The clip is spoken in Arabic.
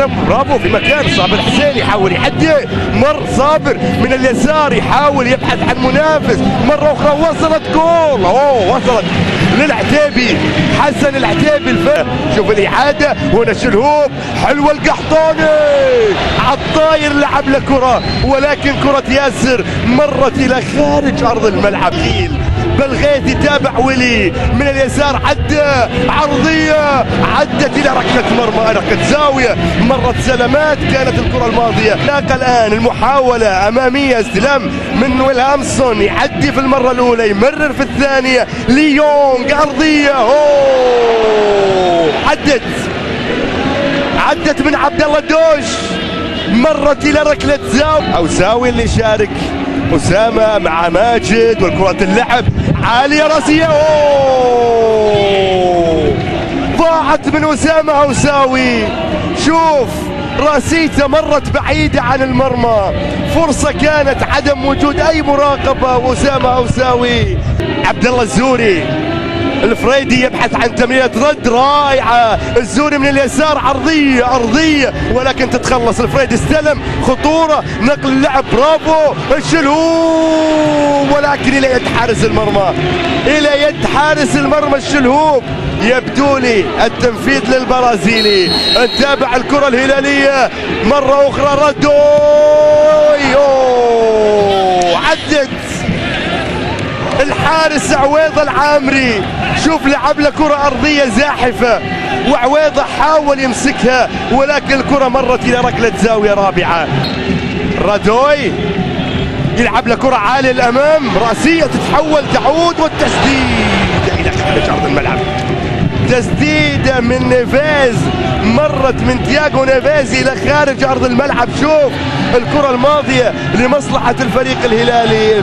اخيرا برافو في مكان صابر حسين يحاول يعدي، مر صابر من اليسار يحاول يبحث عن منافس، مره اخرى وصلت جول، وصلت للعتيبي حسن العتيبي. شوف الاعاده هنا شلهوب، حلوه القحطاني عالطاير لعب له كره، ولكن كره ياسر مرت الى خارج ارض الملعب. بلغيث يتابع ويلي من اليسار، عدى عرضيه عدت الى ركله مرمى، ركله زاويه، مرت سلامات كانت الكره الماضيه. لاقى الان المحاوله اماميه، استلام من ويلهامسون، يعدي في المره الاولى يمرر في الثانيه، ليونغ ارضيه، عدت من عبد الله الدوش، مرت الى ركله زاويه. اوساوي اللي شارك، أسامة مع ماجد والكرة اللعب عالية راسية، ضاعت من أسامة أوساوي. شوف راسيته مرت بعيدة عن المرمى، فرصة كانت عدم وجود أي مراقبة، وأسامة أوساوي. عبد الله الزوري، الفريدي يبحث عن تمريرة رد رائعة، الزوري من اليسار أرضية ولكن تتخلص. الفريدي استلم، خطورة، نقل اللعب، برافو الشلهوب، ولكن إلى يد حارس المرمى، إلى يد حارس المرمى الشلهوب. يبدو لي التنفيذ للبرازيلي. نتابع الكرة الهلالية مرة أخرى، ردوي، عدت الحارس عويضة العامري. شوف لعب له كرة أرضية زاحفة، وعويضة حاول يمسكها، ولكن الكرة مرت إلى ركلة زاوية رابعة. رادوي يلعب له كرة عالية الأمام، رأسية تتحول، تعود، والتسديدة إلى خارج أرض الملعب. تسديدة من نيفيز، مرت من تياغو نيفيز إلى خارج أرض الملعب. شوف الكرة الماضية لمصلحة الفريق الهلالي.